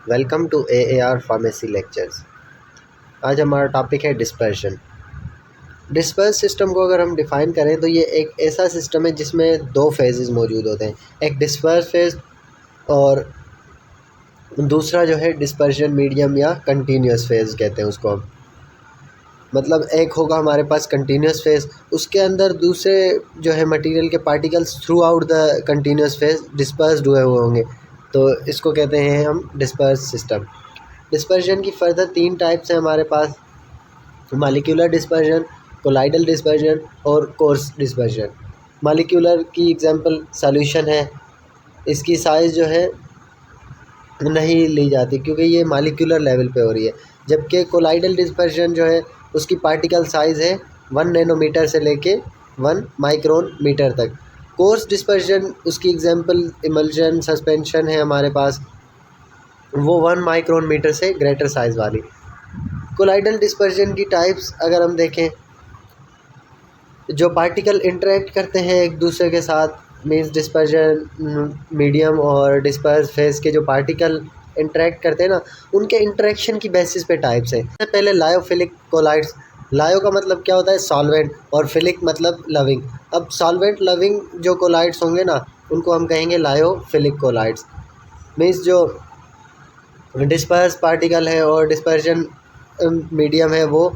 Welcome to AAR pharmacy lectures. आज हमारा topic है डिस्पर्शन। डिस्पर्स सिस्टम को अगर हम डिफ़ाइन करें तो ये एक ऐसा सिस्टम है जिसमें दो फेजेस मौजूद होते हैं, एक डिस्पर्स फेज और दूसरा जो है डिस्पर्शन मीडियम या कंटिन्यूस फेज कहते हैं उसको हम। मतलब एक होगा हमारे पास कंटिन्यूस फेज, उसके अंदर दूसरे जो है मटेरियल के particles through out the continuous phase dispersed हुए होंगे, तो इसको कहते हैं हम डिस्पर्स सिस्टम। डिस्पर्शन की फर्दर 3 टाइप्स हैं हमारे पास, मॉलिक्यूलर डिस्पर्शन, कोलाइडल डिस्पर्शन और कोर्स डिस्पर्शन। मॉलिक्यूलर की एग्जांपल सॉल्यूशन है, इसकी साइज़ जो है नहीं ली जाती क्योंकि ये मॉलिक्यूलर लेवल पे हो रही है, जबकि कोलाइडल डिस्पर्शन जो है उसकी पार्टिकल साइज़ है 1 नैनोमीटर से लेके 1 माइक्रोन मीटर तक। कोर्स डिस्पर्शन उसकी एग्जांपल इमल्शन सस्पेंशन है हमारे पास, वो 1 माइक्रोन मीटर से ग्रेटर साइज़ वाली। कोलाइडल डिस्पर्शन की टाइप्स अगर हम देखें, जो पार्टिकल इंटरेक्ट करते हैं एक दूसरे के साथ, मींस डिस्पर्शन मीडियम और डिस्पर्स फेज के जो पार्टिकल इंटरेक्ट करते हैं ना, उनके इंटरेक्शन की बेसिस पे टाइप्स है। पहले लायोफिलिक कोलाइड्स। लायो का मतलब क्या होता है? सॉल्वेंट, और फिलिक मतलब लविंग। अब सॉल्वेंट लविंग जो कोलाइड्स होंगे ना, उनको हम कहेंगे लायोफिलिक कोलाइड्स। मीन्स जो डिस्पर्स पार्टिकल है और डिस्पर्शन मीडियम है, वो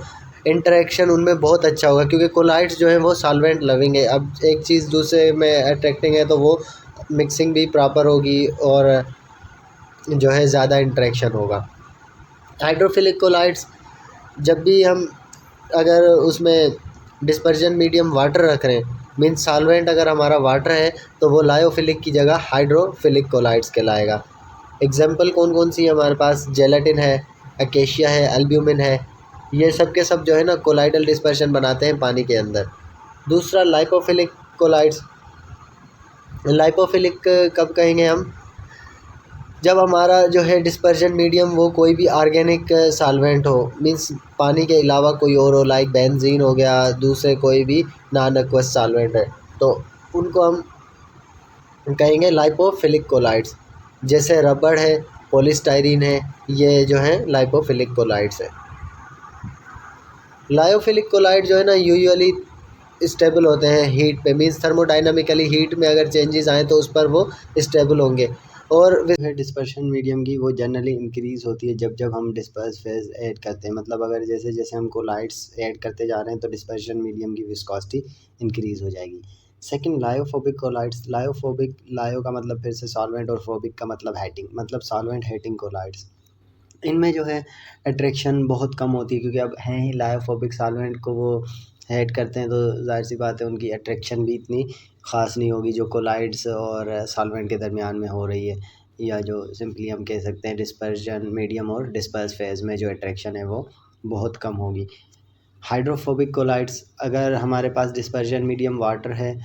इंटरेक्शन उनमें बहुत अच्छा होगा क्योंकि कोलाइड्स जो है वो सॉल्वेंट लविंग है। अब एक चीज़ दूसरे में अट्रैक्टिंग है तो वो मिक्सिंग भी प्रॉपर होगी और जो है ज़्यादा इंटरेक्शन होगा। हाइड्रोफिलिक कोलाइड्स, जब भी हम अगर उसमें डिस्पर्जन मीडियम वाटर रख रहे हैं, मीन्स सॉल्वेंट अगर हमारा वाटर है, तो वो लायोफिलिक की जगह हाइड्रोफिलिक कोलाइड्स कहलाएगा। एग्जाम्पल कौन कौन सी है हमारे पास? जेलेटिन है, अकेशिया है, एल्ब्यूमिन है, ये सब के सब जो है ना कोलाइडल डिस्पर्शन बनाते हैं पानी के अंदर। दूसरा लाइपोफिलिक कोलाइड्स। लाइपोफिलिक कब कहेंगे हम? जब हमारा जो है डिस्पर्जन मीडियम वो कोई भी ऑर्गेनिक सॉल्वेंट हो, मींस पानी के अलावा कोई और हो, लाइक बेंजीन हो गया, दूसरे कोई भी नॉन एक्वस सॉल्वेंट है, तो उनको हम कहेंगे लाइपोफिलिक कोलाइड्स। जैसे रबड़ है, पॉलीस्टाइरीन है, ये जो है लाइपोफिलिक कोलाइड्स है। लायोफिलिक कोलाइड जो है ना यूजुअली स्टेबल होते हैं हीट पे, मींस थर्मोडाइनमिकली हीट में अगर चेंजेस आए तो उस पर वो स्टेबल होंगे। और डिस्पर्शन मीडियम की वो जनरली इंक्रीज़ होती है जब जब हम डिस्पर्स फेज ऐड करते हैं। मतलब अगर जैसे जैसे हम कोलाइड्स ऐड करते जा रहे हैं तो डिस्पर्शन मीडियम की विस्कोसिटी इंक्रीज़ हो जाएगी। Second, lyophobic colloids. लायोफोबिक, लायो का मतलब फिर से सॉल्वेंट और फोबिक का मतलब हेटिंग, मतलब सॉल्वेंट हेटिंग कोलाइड्स। इनमें जो है अट्रैक्शन बहुत कम होती है क्योंकि अब हैं ही लायोफोबिक सॉल्वेंट को वो हेट करते हैं, तो जाहिर सी बात है उनकी अट्रैक्शन भी इतनी ख़ास नहीं होगी जो कोलाइड्स और सॉल्वेंट के दरमियान में हो रही है, या जो सिंपली हम कह सकते हैं डिस्पर्जन मीडियम और डिस्पर्स फेज में जो अट्रैक्शन है वो बहुत कम होगी। हाइड्रोफोबिक कोलाइड्स, अगर हमारे पास डिस्पर्जन मीडियम वाटर है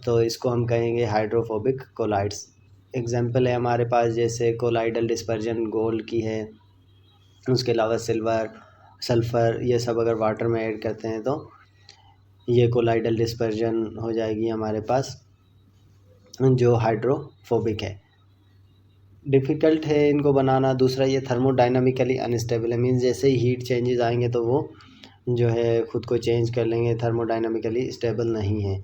तो इसको हम कहेंगे हाइड्रोफोबिक कोलाइड्स। एग्जाम्पल है हमारे पास जैसे कोलाइडल डिस्पर्जन गोल्ड की है, उसके अलावा सिल्वर, सल्फ़र, ये सब अगर वाटर में ऐड करते हैं तो ये कोलाइडल डिस्पर्जन हो जाएगी हमारे पास जो हाइड्रोफोबिक है। डिफ़िकल्ट है इनको बनाना। दूसरा, ये थर्मोडाइनमिकली अनस्टेबल है, मीन्स जैसे ही हीट चेंजेस आएंगे तो वो जो है ख़ुद को चेंज कर लेंगे, थर्मोडाइनमिकली स्टेबल नहीं है।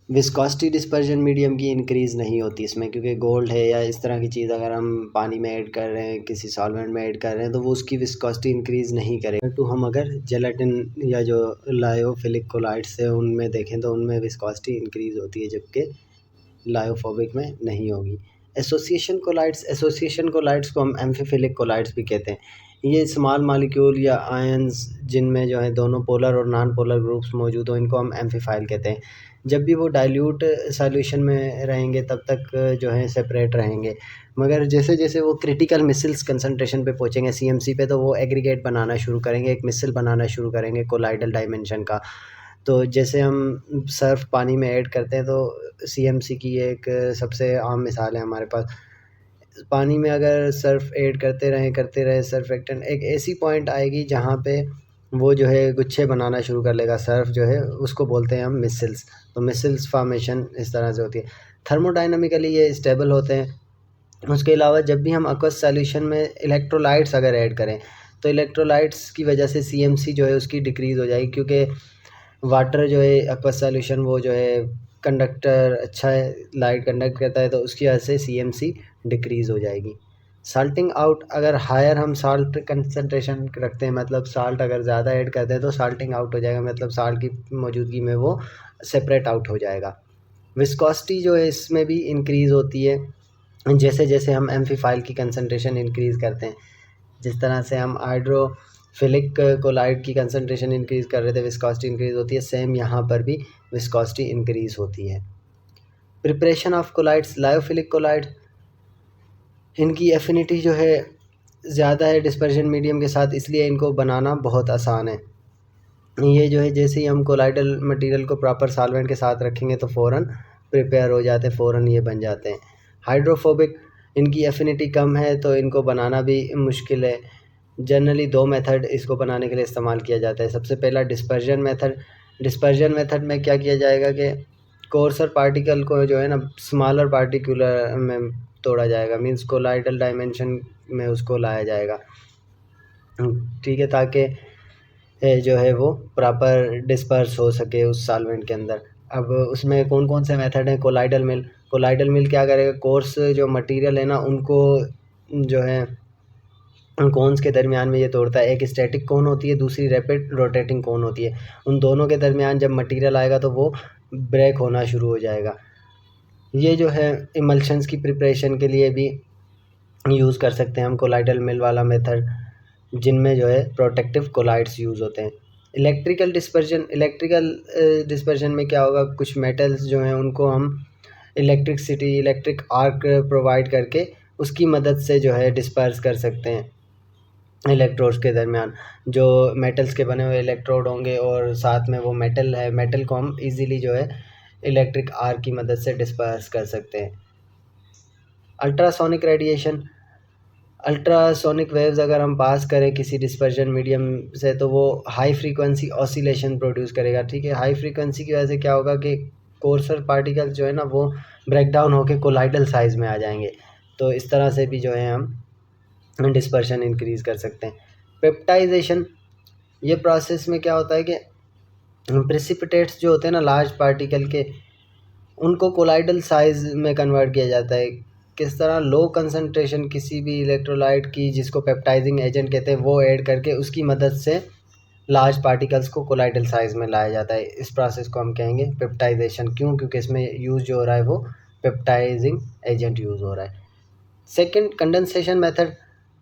विस्कोसिटी डिस्पर्जन मीडियम की इंक्रीज़ नहीं होती इसमें क्योंकि गोल्ड है या इस तरह की चीज़ अगर हम पानी में ऐड कर रहे हैं, किसी सॉल्वेंट में ऐड कर रहे हैं, तो वो उसकी विस्कोसिटी इंक्रीज़ नहीं करेगा। तो हम अगर जेलेटिन या जो लायोफिलिक कोलाइड्स है उनमें देखें तो उनमें विस्कोसिटी इंक्रीज़ होती है, जबकि लायोफोबिक में नहीं होगी। Association collides. एसोसिएशन कोलाइड्स को हम एम्फीफिलिक कोलाइड्स भी कहते हैं। ये स्मॉल मॉलिक्यूल या आयंस जिनमें जो है दोनों पोलर और नॉन पोलर ग्रुप्स मौजूद हो, इनको हम एम्फीफाइल कहते हैं। जब भी वो डाइल्यूट सॉल्यूशन में रहेंगे तब तक जो है सेपरेट रहेंगे, मगर जैसे जैसे वो क्रिटिकल मिसल्स कंसंट्रेशन पे पहुँचेंगे, CMC पे, तो वो एग्रीगेट बनाना शुरू करेंगे, एक मिसल बनाना शुरू करेंगे कोलाइडल डायमेंशन का। तो जैसे हम सर्फ पानी में ऐड करते हैं तो CMC की एक सबसे आम मिसाल है हमारे पास। पानी में अगर सर्फ ऐड करते रहें सर्फेक्टेंट, एक ऐसी पॉइंट आएगी जहाँ पे वो जो है गुच्छे बनाना शुरू कर लेगा सर्फ जो है, उसको बोलते हैं हम मिसल्स। तो मिसल्स फॉर्मेशन इस तरह से होती है। थर्मोडाइनमिकली ये स्टेबल होते हैं, उसके अलावा जब भी हम aqueous सॉल्यूशन में इलेक्ट्रोलाइट्स अगर ऐड करें तो इलेक्ट्रोलाइट्स की वजह से CMC जो है उसकी डिक्रीज़ हो जाएगी, क्योंकि वाटर जो है aqueous सॉल्यूशन वो जो है कंडक्टर अच्छा है, लाइट कंडक्ट करता है, तो उसकी वजह से CMC डिक्रीज़ हो जाएगी। साल्टिंग आउट, अगर हायर हम साल्ट कंसनट्रेशन रखते हैं, मतलब साल्ट अगर ज़्यादा ऐड करते हैं तो साल्टिंग आउट हो जाएगा, मतलब साल्ट की मौजूदगी में वो सेपरेट आउट हो जाएगा। विस्कोसिटी जो है इसमें भी इंक्रीज़ होती है जैसे जैसे हम एम्फीफाइल की कंसनट्रेशन इंक्रीज़ करते हैं। जिस तरह से हम हाइड्रोफिलिक कोलाइड की कंसनट्रेशन इंक्रीज़ कर रहे थे, विस्कोसिटी इंक्रीज़ होती है, सेम यहाँ पर भी विस्कोसिटी इंक्रीज़ होती है। Preparation of colloids, lyophilic colloid, इनकी एफिनिटी जो है ज़्यादा है डिस्पर्शन मीडियम के साथ, इसलिए इनको बनाना बहुत आसान है। ये जो है जैसे ही हम कोलाइडल मटेरियल को प्रॉपर सॉल्वेंट के साथ रखेंगे तो फ़ौरन प्रिपेयर हो जाते हैं, फ़ौरन ये बन जाते हैं। हाइड्रोफोबिक, इनकी एफिनिटी कम है तो इनको बनाना भी मुश्किल है। जनरली 2 मेथड इसको बनाने के लिए इस्तेमाल किया जाता है। सबसे पहला डिस्पर्जन मेथड। डिस्पर्जन मेथड में क्या किया जाएगा कि कोर्सर पार्टिकल को जो है ना स्मॉलर पार्टिकुलर में तोड़ा जाएगा, मींस कोलाइडल डायमेंशन में उसको लाया जाएगा, ठीक है, ताकि जो है वो प्रॉपर डिस्पर्स हो सके उस सॉल्वेंट के अंदर। अब उसमें कौन कौन से मेथड हैं? कोलाइडल मिल क्या करेगा, कोर्स जो मटेरियल है ना उनको जो है कोन्स के दरमियान में ये तोड़ता है। एक स्टैटिक कोन होती है, दूसरी रैपिड रोटेटिंग कोन होती है। उन दोनों के दरमियान जब मटेरियल आएगा तो वो ब्रेक होना शुरू हो जाएगा। ये जो है इमल्शंस की प्रिपरेशन के लिए भी यूज़ कर सकते हैं हम कोलाइडल मिल वाला मेथड, जिनमें जो है प्रोटेक्टिव कोलाइड्स यूज़ होते हैं। इलेक्ट्रिकल डिस्पर्जन में क्या होगा, कुछ मेटल्स जो हैं उनको हम इलेक्ट्रिक आर्क प्रोवाइड करके उसकी मदद से जो है डिस्पर्स कर सकते हैं। इलेक्ट्रोड्स के दरमियान जो मेटल्स के बने हुए इलेक्ट्रोड होंगे और साथ में वो मेटल को हम इजीली जो है इलेक्ट्रिक आर्क की मदद से डिस्पर्स कर सकते हैं। अल्ट्रासोनिक रेडिएशन, अल्ट्रासोनिक वेव्स अगर हम पास करें किसी डिस्पर्जन मीडियम से तो वो हाई फ्रीक्वेंसी ऑसिलेशन प्रोड्यूस करेगा, ठीक है। हाई फ्रीक्वेंसी की वजह से क्या होगा कि कोर्सर पार्टिकल्स जो है ना वो ब्रेक डाउन होकर कोलाइडल साइज़ में आ जाएंगे, तो इस तरह से भी जो है हम डिस्पर्शन इंक्रीज़ कर सकते हैं। पेप्टाइजेशन, ये प्रोसेस में क्या होता है कि प्रेसिपिटेट्स जो होते हैं ना लार्ज पार्टिकल के, उनको कोलाइडल साइज़ में कन्वर्ट किया जाता है। किस तरह, लो कंसंट्रेशन किसी भी इलेक्ट्रोलाइट की जिसको पेप्टाइजिंग एजेंट कहते हैं वो ऐड करके उसकी मदद से लार्ज पार्टिकल्स को कोलाइडल साइज़ में लाया जाता है। इस प्रोसेस को हम कहेंगे पेप्टाइजेशन। क्यों? क्योंकि इसमें यूज़ जो हो रहा है वो पेप्टाइजिंग एजेंट यूज़ हो रहा है। Second, condensation method.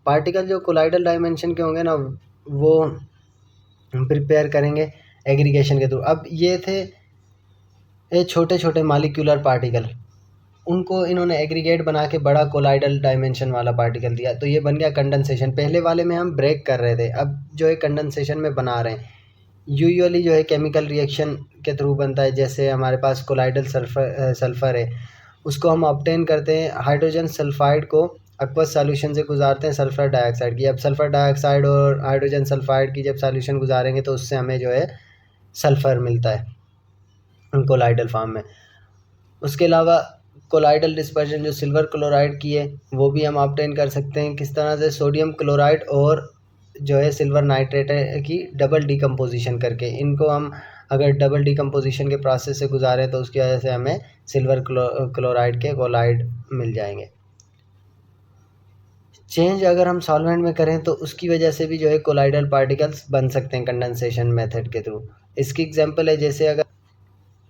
पार्टिकल जो कोलाइडल डायमेंशन के होंगे ना वो प्रिपेयर करेंगे एग्रीगेशन के थ्रू। अब ये थे ये छोटे छोटे मालिक्यूलर पार्टिकल, उनको इन्होंने एग्रीगेट बना के बड़ा कोलाइडल डायमेंशन वाला पार्टिकल दिया, तो ये बन गया कंडेंसेशन। पहले वाले में हम ब्रेक कर रहे थे, अब जो है कंडेंसेशन में बना रहे हैं। यूजुअली जो है केमिकल रिएक्शन के थ्रू बनता है। जैसे हमारे पास कोलाइडल सल्फ़र है, उसको हम ऑब्टेन करते हैं, हाइड्रोजन सल्फाइड को एक्वस सॉल्यूशन से गुजारते हैं सल्फ़र डाइऑक्साइड की। अब सल्फ़र डाइऑक्साइड और हाइड्रोजन सल्फाइड की जब सॉल्यूशन गुजारेंगे तो उससे हमें जो है सल्फ़र मिलता है कोलाइडल फॉर्म में। उसके अलावा कोलाइडल डिस्पर्जन जो सिल्वर क्लोराइड की है वो भी हम ऑब्टेन कर सकते हैं। किस तरह से? सोडियम क्लोराइड और जो है सिल्वर नाइट्रेट की डबल डिकम्पोजिशन करके, इनको हम अगर डबल डिकम्पोजिशन के प्रोसेस से गुजारें तो उसकी वजह से हमें सिल्वर क्लोराइड के कोलाइड मिल जाएंगे। चेंज अगर हम सॉल्वेंट में करें तो उसकी वजह से भी जो है कोलाइडल पार्टिकल्स बन सकते हैं कंडेंसेशन मेथड के थ्रू। इसकी एग्जांपल है जैसे अगर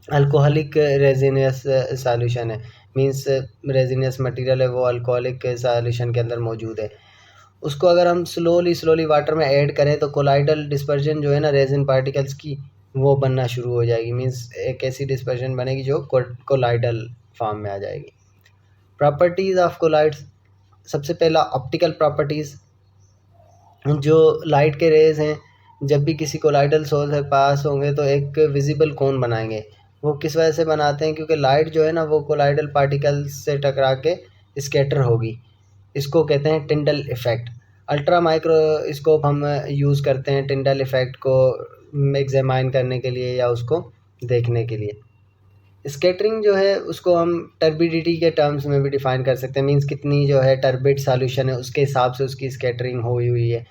अल्कोहलिक रेजिनियस सॉल्यूशन है, मींस रेजिनियस मटेरियल है वो अल्कोहलिक सॉल्यूशन के अंदर मौजूद है, उसको अगर हम स्लोली वाटर में ऐड करें तो कोलाइडल डिस्पर्जन जो है ना रेजिन पार्टिकल्स की वो बनना शुरू हो जाएगी। मींस एक ऐसी डिस्पर्जन बनेगी जो कोलाइडल फॉर्म में आ जाएगी। प्रॉपर्टीज़ ऑफ कोलाइड्स, सबसे पहला ऑप्टिकल प्रॉपर्टीज़। जो लाइट के रेज़ हैं जब भी किसी कोलाइडल सोर्स से पास होंगे तो एक विजिबल कोन बनाएंगे। वो किस वजह से बनाते हैं? क्योंकि लाइट जो है ना वो कोलाइडल पार्टिकल्स से टकरा के स्कैटर होगी, इसको कहते हैं टिंडल इफ़ेक्ट। अल्ट्रा माइक्रोस्कोप हम यूज़ करते हैं टिंडल इफ़ेक्ट को एग्जामाइन करने के लिए या उसको देखने के लिए। स्कैटरिंग जो है उसको हम टर्बिडिटी के टर्म्स में भी डिफाइन कर सकते हैं, मींस कितनी जो है टर्बिड सॉल्यूशन है उसके हिसाब से उसकी स्कैटरिंग हुई है।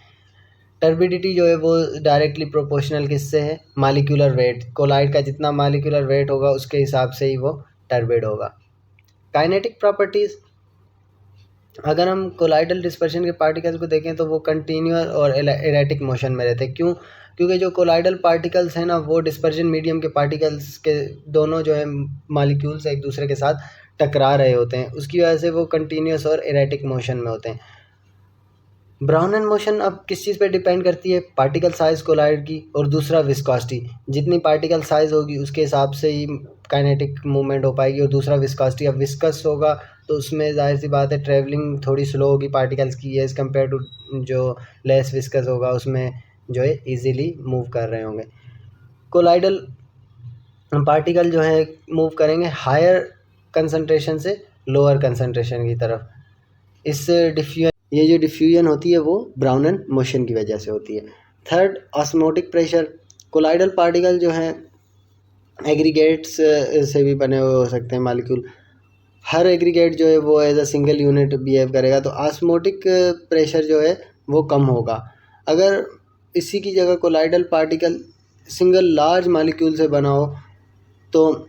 टर्बिडिटी जो है वो डायरेक्टली प्रोपोर्शनल किससे है, मालिक्यूलर वेट, कोलाइड का जितना मालिक्यूलर वेट होगा उसके हिसाब से ही वो टर्बिड होगा। काइनेटिक प्रॉपर्टीज़, अगर हम कोलाइडल डिस्पर्शन के पार्टिकल्स को देखें तो वो कंटिन्यूअस और एरेटिक मोशन में रहते हैं। क्यों? क्योंकि जो कोलाइडल पार्टिकल्स हैं ना वो डिस्पर्शन मीडियम के पार्टिकल्स के दोनों जो है मालिक्यूल्स एक दूसरे के साथ टकरा रहे होते हैं, उसकी वजह से वो कंटिन्यूअस और एरेटिक मोशन में होते हैं। ब्राउनन मोशन अब किस चीज़ पे डिपेंड करती है, पार्टिकल साइज़ कोलाइड की, और दूसरा विस्कोसिटी, जितनी पार्टिकल साइज़ होगी उसके हिसाब से ही काइनेटिक मूवमेंट हो पाएगी, और दूसरा विस्कोसिटी, अब विस्कस होगा तो उसमें जाहिर सी बात है ट्रैवलिंग थोड़ी स्लो होगी पार्टिकल्स की, एज़ कम्पेयर टू जो लेस विस्कस होगा उसमें जो है ईजीली मूव कर रहे होंगे। कोलाइडल पार्टिकल जो है मूव करेंगे हायर कंसंट्रेशन से लोअर कंसंट्रेशन की तरफ। इस ये जो डिफ्यूजन होती है वो ब्राउनन मोशन की वजह से होती है। Third, osmotic pressure, colloidal particle जो है एग्रीगेट्स से भी बने हुए हो सकते हैं मालिक्यूल, हर एग्रीगेट जो है वो as a single unit behave करेगा, तो ऑस्मोटिक प्रेशर जो है वो कम होगा। अगर इसी की जगह colloidal particle single large molecule से बना हो तो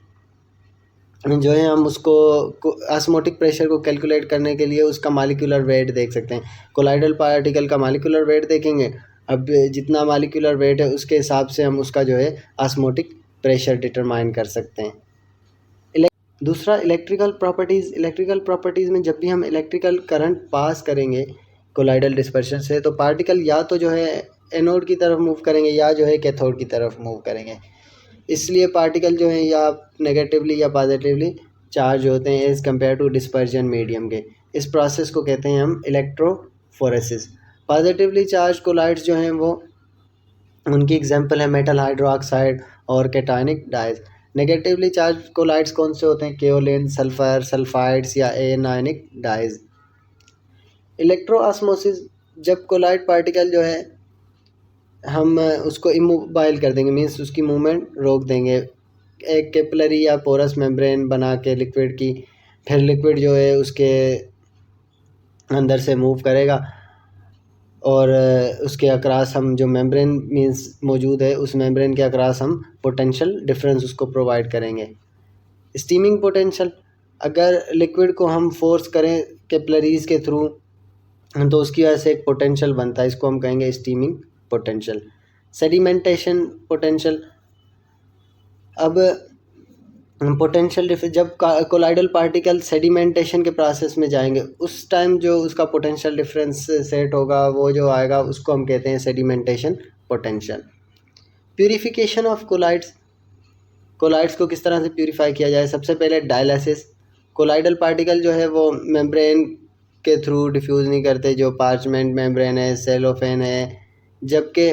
जो है हम उसको ऑस्मोटिक प्रेशर को कैलकुलेट करने के लिए उसका मालिक्यूलर वेट देख सकते हैं। कोलाइडल पार्टिकल का मालिक्यूलर वेट देखेंगे, अब जितना मालिक्यूलर वेट है उसके हिसाब से हम उसका जो है ऑस्मोटिक प्रेशर डिटरमाइन कर सकते हैं। दूसरा, इलेक्ट्रिकल प्रॉपर्टीज़। इलेक्ट्रिकल प्रॉपर्टीज़ में जब भी हम इलेक्ट्रिकल करंट पास करेंगे कोलाइडल डिस्पर्शन से तो पार्टिकल या तो जो है एनोड की तरफ मूव करेंगे या जो है कैथोड की तरफ मूव करेंगे। इसलिए पार्टिकल जो है या नेगेटिवली या पॉजिटिवली चार्ज होते हैं as compare to dispersion medium के। इस प्रोसेस को कहते हैं हम इलेक्ट्रोफोरेसिस। पॉजिटिवली चार्ज कोलाइड्स जो हैं वो उनकी एग्जांपल है मेटल हाइड्रोक्साइड और cationic dyes. Negatively charge colloids कौन से होते हैं, केओलिन, सल्फर, सल्फाइड्स या एनायनिक डाइज। इलेक्ट्रोऑस्मोसिस, जब कोलाइड पार्टिकल जो है हम उसको इमोबाइल कर देंगे, मीन्स उसकी मूवमेंट रोक देंगे, एक कैपिलरी या पोरस मेम्ब्रेन बना के लिक्विड की, फिर लिक्विड जो है उसके अंदर से मूव करेगा और उसके अक्रॉस हम जो मेम्ब्रेन मीन्स मौजूद है उस मेम्ब्रेन के अक्रॉस हम पोटेंशियल डिफरेंस उसको प्रोवाइड करेंगे। स्टीमिंग पोटेंशियल, अगर लिक्विड को हम फोर्स करें कैपिलरीज के थ्रू तो उसकी वजह से एक पोटेंशियल बनता है, इसको हम कहेंगे स्टीमिंग पोटेंशियल। सेडिमेंटेशन पोटेंशियल, अब पोटेंशियल जब कोलाइडल पार्टिकल सेडिमेंटेशन के प्रोसेस में जाएंगे उस टाइम जो उसका पोटेंशियल डिफरेंस सेट होगा वो जो आएगा उसको हम कहते हैं sedimentation potential. Purification of colloids, colloids को किस तरह से प्यूरिफाई किया जाए, सबसे पहले डायलिसिस। कोलाइडल पार्टिकल जो है वो मेम्ब्रेन के थ्रू डिफ्यूज़ नहीं करते, जो पार्चमेंट मेम्ब्रेन है, सेलोफेन है, जबकि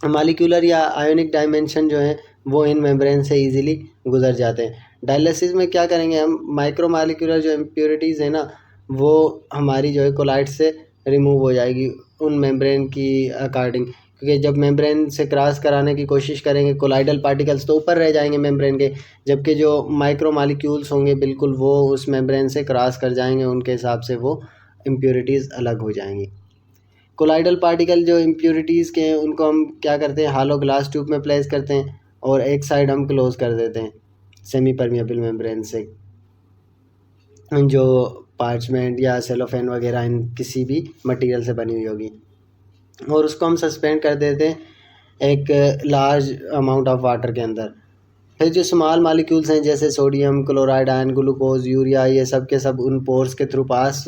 मालिक्यूलर या आयोनिक डायमेंशन जो है वो इन मेम्ब्रेन से इजीली गुजर जाते हैं। डायलिसिस में क्या करेंगे हम, माइक्रो मालिक्यूलर जो इम्प्योरिटीज़ है ना वो हमारी जो है कोलाइड से रिमूव हो जाएगी उन मेम्ब्रेन की अकॉर्डिंग, क्योंकि जब मेम्ब्रेन से क्रॉस कराने की कोशिश करेंगे कोलाइडल पार्टिकल्स तो ऊपर रह जाएंगे मेम्ब्रेन के, जबकि जो माइक्रो मालिक्यूल्स होंगे बिल्कुल वो उस मेम्ब्रेन से क्रॉस कर जाएंगे, उनके हिसाब से वो इम्प्योरिटीज़ अलग हो जाएंगी। कोलाइडल पार्टिकल जो इम्प्योरिटीज़ के हैं उनको हम क्या करते हैं, हालो ग्लास ट्यूब में प्लेस करते हैं और एक साइड हम क्लोज़ कर देते हैं सेमी परमिएबल मेम्ब्रेन से, जो पार्चमेंट या सेलोफेन वगैरह इन किसी भी मटेरियल से बनी हुई होगी, और उसको हम सस्पेंड कर देते हैं एक लार्ज अमाउंट ऑफ वाटर के अंदर। फिर जो स्मॉल मालिक्यूल्स हैं जैसे sodium chloride, ion, glucose, urea, ये सब के सब उन पोर्स के थ्रू पास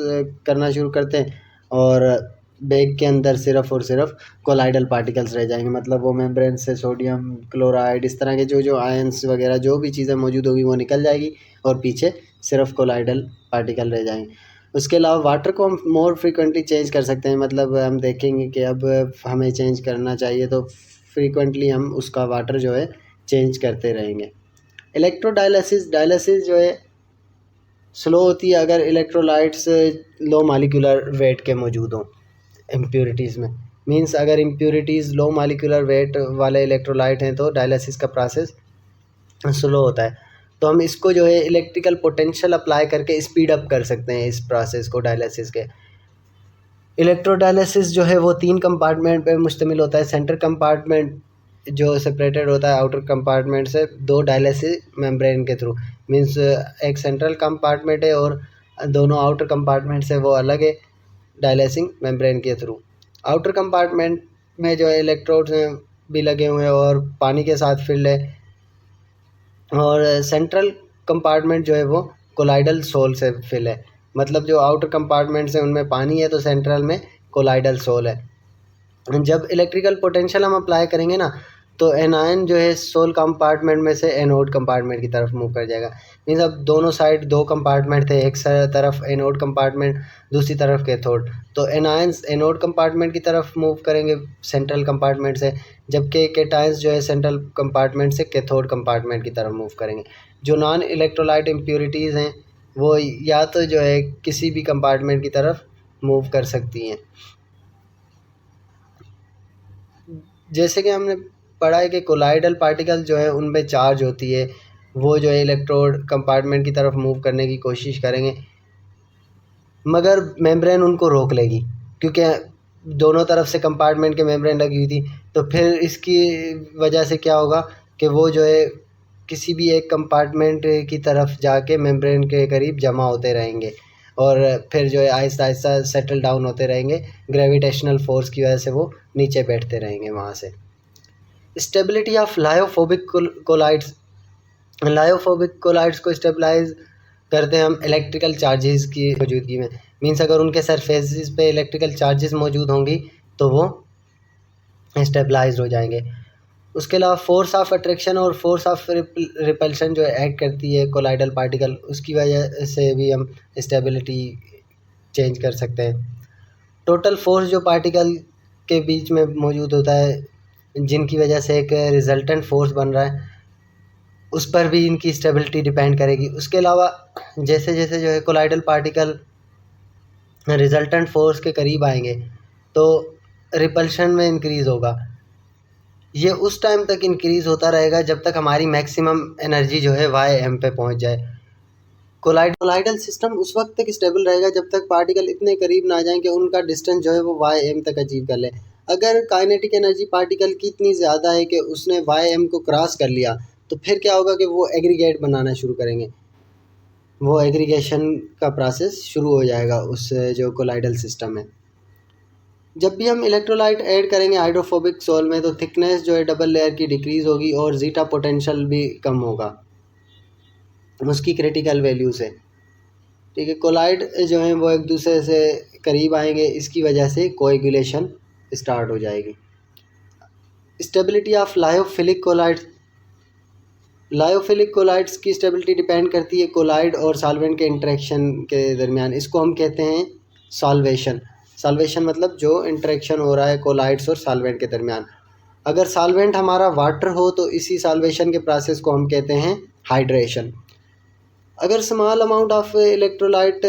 करना शुरू करते हैं और बैग के अंदर सिर्फ और सिर्फ कोलाइडल पार्टिकल्स रह जाएंगे, मतलब वो मेम्ब्रेन से सोडियम क्लोराइड इस तरह के जो आयंस वगैरह जो भी चीज़ें मौजूद होगी वो निकल जाएगी और पीछे सिर्फ कोलाइडल पार्टिकल रह जाएंगे। उसके अलावा वाटर को हम मोर फ्रीक्वेंटली चेंज कर सकते हैं, मतलब हम देखेंगे कि अब हमें चेंज करना चाहिए तो फ्रीक्वेंटली हम उसका वाटर जो है चेंज करते रहेंगे। इलेक्ट्रोडायलिसिस, डायलिसिस जो है स्लो होती है अगर इलेक्ट्रोलाइट्स लो मालिक्यूलर वेट के मौजूद हों इम्प्योरिटीज़ में, मींस अगर इम्प्योरिटीज़ लो मालिक्यूलर वेट वाले इलेक्ट्रोलाइट हैं तो डायलिसिस का प्रोसेस स्लो होता है। तो हम इसको जो है इलेक्ट्रिकल पोटेंशियल अप्लाई करके स्पीड अप कर सकते हैं इस प्रोसेस को डायलिसिस के। इलेक्ट्रोडायलिसिस जो है वो 3 कंपार्टमेंट पे मुश्तमिल होता है। सेंटर कंपार्टमेंट जो सेपरेटेड होता है आउटर कंपार्टमेंट से 2 डायलिसिस मेम्ब्रेन के थ्रू, मींस एक सेंट्रल कंपार्टमेंट है और दोनों आउटर कंपार्टमेंट से वो अलग है डायलिसिंग मेम्ब्रेन के थ्रू। आउटर कंपार्टमेंट में जो है इलेक्ट्रोड्स भी लगे हुए हैं और पानी के साथ फिल्ड है, और सेंट्रल कंपार्टमेंट जो है वो कोलाइडल सोल से फिल है। मतलब जो आउटर कंपार्टमेंट्स हैं उनमें पानी है तो सेंट्रल में कोलाइडल सोल है। जब इलेक्ट्रिकल पोटेंशियल हम अप्लाई करेंगे ना तो एनायन जो है सोल कंपार्टमेंट में से एनोड कंपार्टमेंट की तरफ मूव कर जाएगा। मीन्स अब दोनों साइड 2 कंपार्टमेंट थे, एक तरफ एनोड कंपार्टमेंट, दूसरी तरफ कैथोड। तो एनायंस एनोड कंपार्टमेंट की तरफ मूव करेंगे सेंट्रल कंपार्टमेंट से, जबकि केटायंस जो है सेंट्रल कंपार्टमेंट से कैथोड कंपार्टमेंट की तरफ मूव करेंगे। जो नॉन इलेक्ट्रोलाइट इम्प्योरिटीज़ हैं वो या तो जो है किसी भी कंपार्टमेंट की तरफ मूव कर सकती हैं। जैसे कि हमने पढ़ा है कि कोलाइडल पार्टिकल जो है उनमें चार्ज होती है, वो जो है इलेक्ट्रोड कंपार्टमेंट की तरफ मूव करने की कोशिश करेंगे, मगर मेम्ब्रेन उनको रोक लेगी क्योंकि दोनों तरफ से कंपार्टमेंट के मेम्ब्रेन लगी हुई थी। तो फिर इसकी वजह से क्या होगा कि वो जो है किसी भी एक कंपार्टमेंट की तरफ जाके मेम्ब्रेन के करीब जमा होते रहेंगे और फिर जो है आहिस्ता आहिस्ता सेटल डाउन होते रहेंगे। ग्रेविटेशनल फोर्स की वजह से वो नीचे बैठते रहेंगे वहाँ से। Stability of lyophobic colloids. Lyophobic colloids को स्टेबलाइज करते हैं हम इलेक्ट्रिकल चार्जेस की मौजूदगी में। मीन्स अगर उनके सरफेसेस पे इलेक्ट्रिकल चार्जेस मौजूद होंगी तो वो स्टेबलाइज हो जाएंगे। उसके अलावा फोर्स ऑफ अट्रैक्शन और फोर्स ऑफ रिपल्शन जो ऐड करती है कोलाइडल पार्टिकल, उसकी वजह से भी हम स्टेबिलिटी चेंज कर सकते हैं। टोटल फोर्स जो पार्टिकल के बीच में मौजूद होता है जिनकी वजह से एक रिजल्टेंट फोर्स बन रहा है, उस पर भी इनकी स्टेबिलिटी डिपेंड करेगी। उसके अलावा जैसे जैसे जो है कोलाइडल पार्टिकल रिजल्टेंट फोर्स के करीब आएंगे तो रिपल्शन में इंक्रीज़ होगा। ये उस टाइम तक इंक्रीज़ होता रहेगा जब तक हमारी मैक्सिमम एनर्जी जो है वाई एम पे पहुंच जाए। कोलाइडल सिस्टम उस वक्त तक स्टेबल रहेगा जब तक पार्टिकल इतने करीब ना आ जाएं कि उनका डिस्टेंस जो है वो वाई एम तक अचीव कर ले। अगर काइनेटिक एनर्जी पार्टिकल की इतनी ज़्यादा है कि उसने वाई एम को क्रॉस कर लिया तो फिर क्या होगा कि वो एग्रीगेट बनाना शुरू करेंगे, वो एग्रीगेशन का प्रोसेस शुरू हो जाएगा उस जो कोलाइडल सिस्टम है। जब भी हम इलेक्ट्रोलाइट ऐड करेंगे हाइड्रोफोबिक सोल में तो थिकनेस जो है डबल लेयर की डिक्रीज़ होगी और जीटा पोटेंशियल भी कम होगा उसकी क्रिटिकल वैल्यू से। ठीक है, कोलाइड जो है वो एक दूसरे से करीब आएंगे, इसकी वजह से कोएगुलेशन स्टार्ट हो जाएगी। Stability of lyophilic colloids. Lyophilic colloids की स्टेबिलिटी डिपेंड करती है कोलाइड और सॉल्वेंट के इंटरेक्शन के दरमियान। इसको हम कहते हैं सॉल्वेशन। सॉल्वेशन मतलब जो इंटरेक्शन हो रहा है कोलाइड्स और सॉल्वेंट के दरमियान। अगर सॉल्वेंट हमारा वाटर हो तो इसी सॉल्वेशन के प्रोसेस को हम कहते हैं हाइड्रेशन। अगर small amount of electrolyte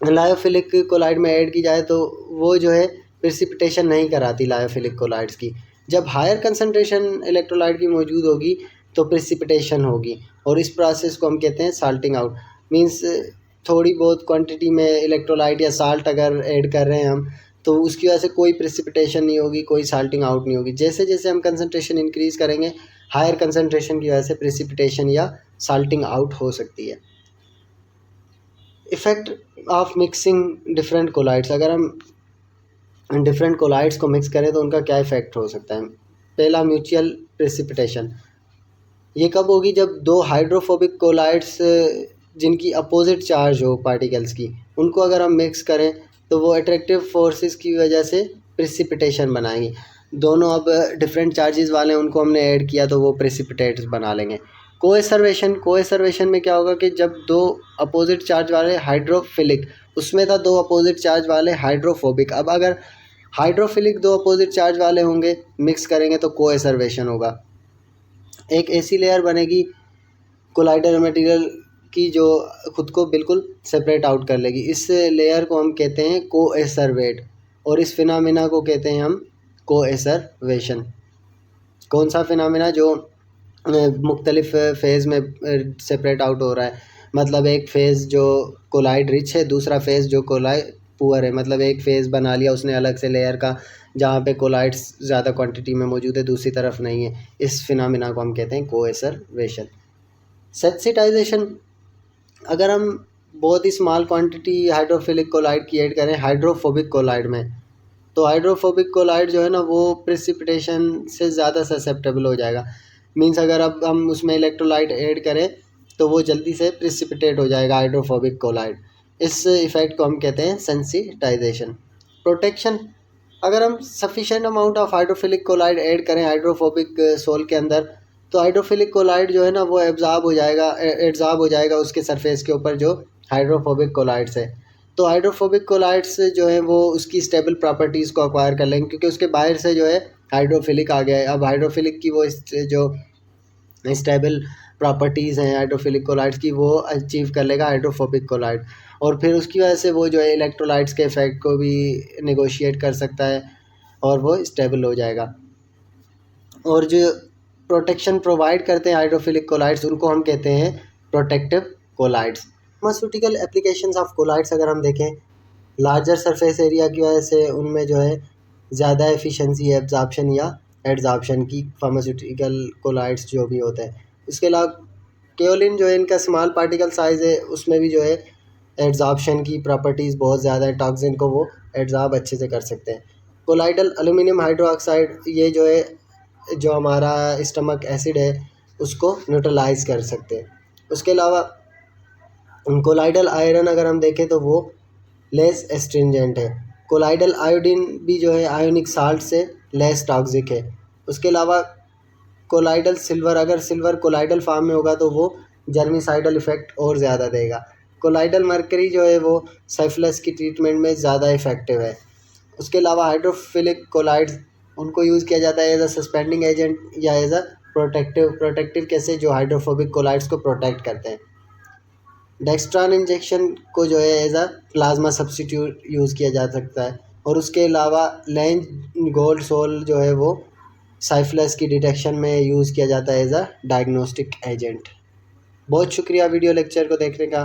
lyophilic colloid में ऐड की जाए तो वो जो है प्रेसिपिटेशन नहीं कराती लायोफिलिक कोलाइड्स की। जब हायर कंसनट्रेशन इलेक्ट्रोलाइट की मौजूद होगी तो प्रेसिपिटेशन होगी और इस प्रोसेस को हम कहते हैं साल्टिंग आउट। मींस थोड़ी बहुत क्वांटिटी में इलेक्ट्रोलाइट या साल्ट अगर ऐड कर रहे हैं हम तो उसकी वजह से कोई प्रेसिपिटेशन नहीं होगी, कोई साल्टिंग आउट नहीं होगी। जैसे जैसे हम कंसनट्रेशन इंक्रीज़ करेंगे हायर कंसनट्रेशन की वजह से प्रेसिपिटेशन या साल्टिंग आउट हो सकती है। Effect of mixing different colloids. अगर हम डिफरेंट कोलाइड्स को मिक्स करें तो उनका क्या इफ़ेक्ट हो सकता है। पहला, म्यूचुअल प्रेसिपिटेशन। ये कब होगी जब 2 हाइड्रोफोबिक कोलाइड्स जिनकी अपोजिट चार्ज हो पार्टिकल्स की, उनको अगर हम मिक्स करें तो वो अट्रैक्टिव फोर्सेस की वजह से प्रेसिपिटेशन बनाएंगी। दोनों अब डिफरेंट चार्जेस वाले हैं, उनको हमने ऐड किया तो वो प्रेसिपिटेट्स बना लेंगे। कोएसर्वेशन में क्या होगा कि जब 2 अपोजिट चार्ज वाले हाइड्रोफिलिक, उसमें था 2 अपोजिट चार्ज वाले हाइड्रोफोबिक, अब अगर हाइड्रोफिलिक 2 अपोजिट चार्ज वाले होंगे मिक्स करेंगे तो कोएसर्वेशन होगा। एक ऐसी लेयर बनेगी कोलाइडल मटेरियल की जो खुद को बिल्कुल सेपरेट आउट कर लेगी। इस लेयर को हम कहते हैं कोएसर्वेट और इस फिनोमेना को कहते हैं हम कोएसर्वेशन। कौन सा फिनोमेना? जो मुख्तलिफ फ़ेज़ में सेपरेट आउट हो रहा है। मतलब एक फ़ेज़ जो कोलाइड रिच है, दूसरा फ़ेज़ जो कोलाइड पुअर है। मतलब एक फ़ेज़ बना लिया उसने अलग से लेयर का, जहाँ पे कोलाइड्स ज़्यादा क्वांटिटी में मौजूद है, दूसरी तरफ नहीं है। इस फिनोमेना को हम कहते हैं कोएसरवेशन। सेंसिटाइजेशन, अगर हम बहुत ही स्मॉल क्वांटिटी हाइड्रोफिलिक कोलाइड की ऐड करें हाइड्रोफोबिक कोलाइड में, तो हाइड्रोफोबिक कोलाइड जो है ना वो प्रेसिपिटेशन से ज़्यादा ससेप्टेबल हो जाएगा। मीन्स अगर अब हम उसमें इलेक्ट्रोलाइट ऐड करें तो वो जल्दी से प्रेसिपिटेट हो जाएगा हाइड्रोफोबिक कोलाइड। इस इफ़ेक्ट को हम कहते हैं सेंसिटाइजेशन। प्रोटेक्शन, अगर हम sufficient amount of hydrophilic colloid add करें हाइड्रोफोबिक सोल के अंदर, तो हाइड्रोफिलिक कोलाइड जो है ना वो एब्जॉर्ब हो जाएगा उसके सरफेस के ऊपर जो हाइड्रोफोबिक कोलाइड्स है। तो हाइड्रोफोबिक कोलाइड्स जो है वो उसकी स्टेबल प्रॉपर्टीज़ को अक्वायर कर लेंगे, क्योंकि उसके बाहर से जो है हाइड्रोफिलिक आ गया है। अब हाइड्रोफिलिक की वो जो स्टेबल प्रॉपर्टीज़ हैं हाइड्रोफिलिक कोलाइड्स की, वो अचीव कर लेगा हाइड्रोफोबिक कोलाइड, और फिर उसकी वजह से वो जो है इलेक्ट्रोलाइट्स के इफेक्ट को भी नेगोशिएट कर सकता है और वो स्टेबल हो जाएगा। और जो प्रोटेक्शन प्रोवाइड करते हैं हाइड्रोफिलिक कोलाइड्स, उनको हम कहते हैं protective colloids. Pharmaceutical applications of colloids अगर हम देखें, लार्जर सरफेस एरिया की वजह से उनमें जो है ज़्यादा एफिशिएंसी है एब्जॉर्प्शन या एडजॉर्प्शन की, फार्मास्यूटिकल कोलाइड्स जो भी होते हैं। इसके अलावा केओलिन जो है इनका स्मॉल पार्टिकल साइज़ है, उसमें भी जो है एडजॉर्प्शन की प्रॉपर्टीज़ बहुत ज़्यादा है, टॉक्सिन को वो एडजॉर्ब अच्छे से कर सकते हैं। कोलाइडल एल्यूमिनियम हाइड्रोक्साइड, ये जो है जो हमारा स्टमक एसिड है उसको न्यूट्रलाइज कर सकते हैं। उसके अलावा कोलाइडल आयरन अगर हम देखें तो वो लेस एस्ट्रिंजेंट है। कोलाइडल आयोडीन भी जो है आयोनिक साल्ट से लेस टॉक्सिक है। उसके अलावा कोलाइडल सिल्वर, अगर सिल्वर कोलाइडल फॉर्म में होगा तो वो जर्मिसाइडल इफ़ेक्ट और ज़्यादा देगा। कोलाइडल मर्करी जो है वो साइफिलिस की ट्रीटमेंट में ज़्यादा इफ़ेक्टिव है। उसके अलावा हाइड्रोफिलिक कोलाइड्स, उनको यूज़ किया जाता है एज अ सस्पेंडिंग एजेंट या एज अ प्रोटेक्टिव कैसे, जो हाइड्रोफोबिक कोलाइड्स को प्रोटेक्ट करते हैं। डेक्स्ट्रॉन इंजेक्शन को जो है as a plasma substitute use किया जा सकता है। और उसके अलावा लेंज गोल्ड सोल जो है वो साइफिलिस की डिटेक्शन में यूज़ किया जाता है एज अ डायग्नोस्टिक एजेंट। बहुत शुक्रिया वीडियो लेक्चर को देखने का।